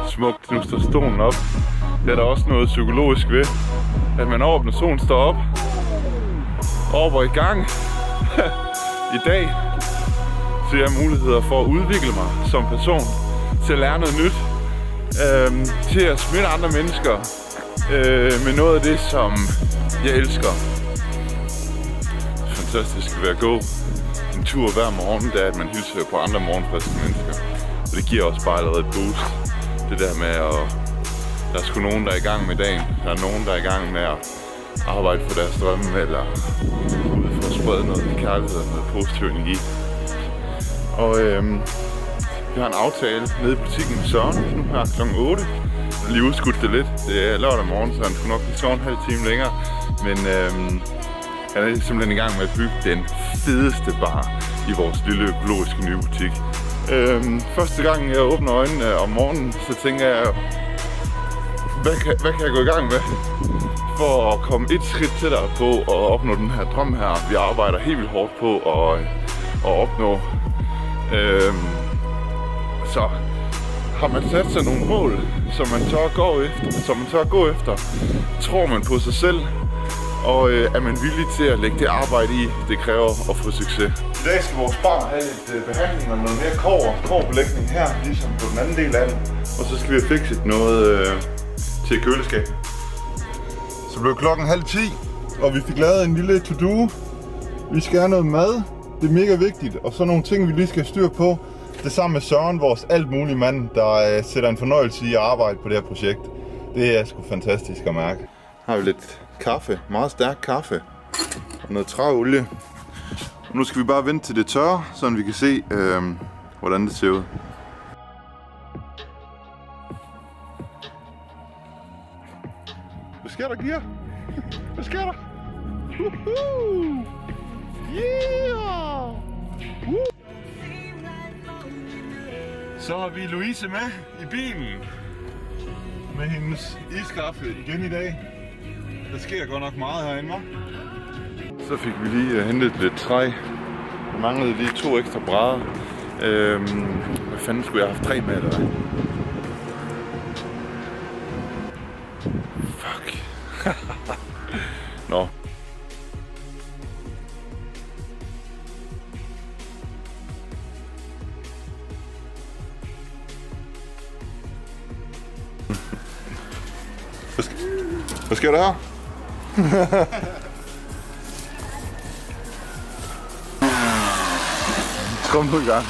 smukt, nu står stolen op. Det er der også noget psykologisk ved, at man over, når solen står op, og i gang. I dag ser jeg muligheder for at udvikle mig som person, til at lære noget nyt, til at smitte andre mennesker med noget af det, som jeg elsker. Fantastisk ved at gå en tur hver morgen, det er, at man hilser på andre morgenfriske mennesker. Og det giver også bare allerede et boost. Det der med, at der er sgu nogen, der er i gang med dagen. Der er nogen, der er i gang med at arbejde for deres drømme, eller ude for at sprede noget kærlighed og noget positiv energi. Og vi har en aftale nede i butikken med Søren nu her kl. 8. Lige udskudt det lidt. Det er lørdag morgen, så han skulle nok lige sove en halv time længere. Men han er simpelthen i gang med at bygge den fedeste bar i vores lille økologiske nye butik. Første gang jeg åbner øjnene om morgenen, så tænker jeg, hvad kan jeg gå i gang med for at komme et skridt tættere på at opnå den her drøm her, vi arbejder helt vildt hårdt på at opnå. Så har man sat sig nogle mål, som man tør gå efter, tror man på sig selv, og er man villig til at lægge det arbejde i, det kræver at få succes. I dag skal vores bar have lidt behandling og noget mere kobberbelægning her, ligesom på den anden del af den. Og så skal vi have fikset noget til køleskabet. Så blev klokken 9:30, og vi fik lavet en lille to-do. Vi skal have noget mad, det er mega vigtigt, og så nogle ting, vi lige skal have styr på. Det er sammen med Søren, vores alt mulige mand, der sætter en fornøjelse i at arbejde på det her projekt. Det er sgu fantastisk at mærke. Her har vi lidt kaffe, meget stærk kaffe og noget træolie. Og nu skal vi bare vente til det tørre, så vi kan se, hvordan det ser ud. Hvad sker der, Gia? Hvad sker der? Woohoo! Yeah! Woo! Så har vi Louise med i bilen med hendes iskaffe igen i dag. Der sker godt nok meget herinde, hva'? Så fik vi lige hentet lidt træ. Der manglede lige 2 ekstra brædder. Hvad fanden skulle jeg have haft 3 med, eller hvad? Fuck. Nå. Hvad sker der her? Kom nu i gang.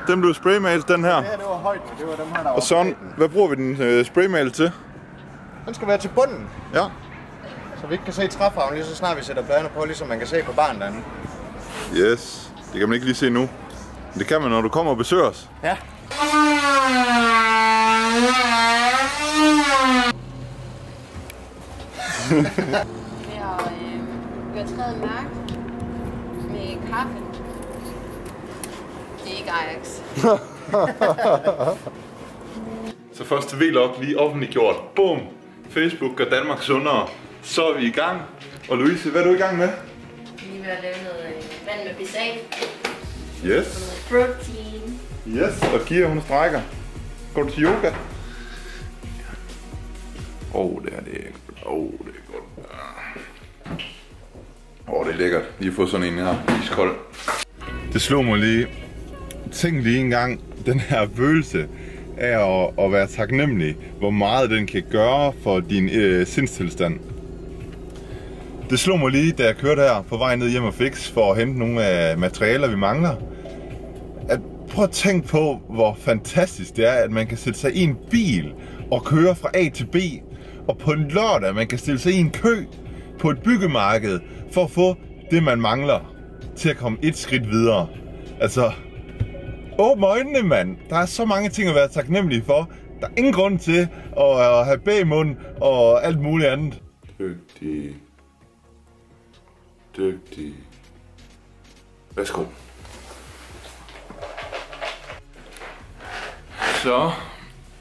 Den blev spraymalet, den her. Ja, det var højt. Det var dem her, der var. Og sådan, hvad bruger vi den spraymalet til? Den skal være til bunden. Ja. Så vi ikke kan se træfarven lige så snart vi sætter bladene på, ligesom man kan se på barnen derinde. Yes, det kan man ikke lige se nu. Men det kan man, når du kommer og besøger os. Ja. Vi har træet mærke med kaffe. Det er ikke Ajax. Så første vlog lige offentliggjort. Boom! Facebook gør Danmark sundere. Så er vi i gang. Og Louise, hvad er du i gang med? Vi vil lave noget vand med BCA. Yes. Protein. Yes, og Gia hun strækker. Går du til yoga? Det er det. Det er godt. Det er lækkert. Lige at få sådan en her. Iskold. Det slog mig lige. Tænk lige engang den her følelse af at være taknemmelig. Hvor meget den kan gøre for din sindstilstand. Det slog mig lige, da jeg kørte her på vej ned hjem og fix for at hente nogle af materialer, vi mangler. Prøv at tænke på, hvor fantastisk det er, at man kan sætte sig i en bil og køre fra A til B. Og på en lørdag, man kan stille sig i en kø på et byggemarked for at få det, man mangler til at komme et skridt videre. Altså, åbn øjnene, mand. Der er så mange ting at være taknemmelig for. Der er ingen grund til at have bag mund og alt muligt andet. Dygtig. Værsgo. Så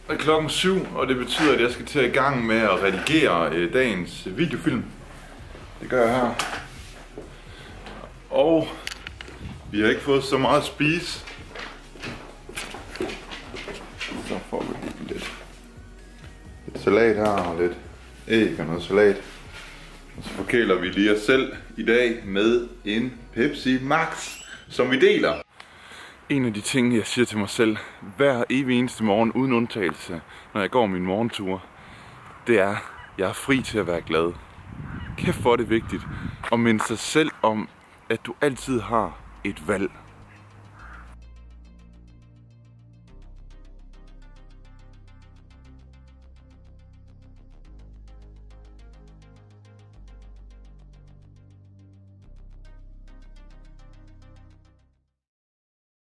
er klokken 7, og det betyder, at jeg skal til i gang med at redigere dagens videofilm. Det gør jeg her. Og vi har ikke fået så meget at spise. Så får vi lige lidt salat her og lidt æg og noget salat. Og så forkæler vi lige os selv i dag med en Pepsi Max, som vi deler. En af de ting, jeg siger til mig selv hver evig eneste morgen uden undtagelse, når jeg går min morgentur, det er, jeg er fri til at være glad. Kæft hvor er det vigtigt at minde sig selv om, at du altid har et valg.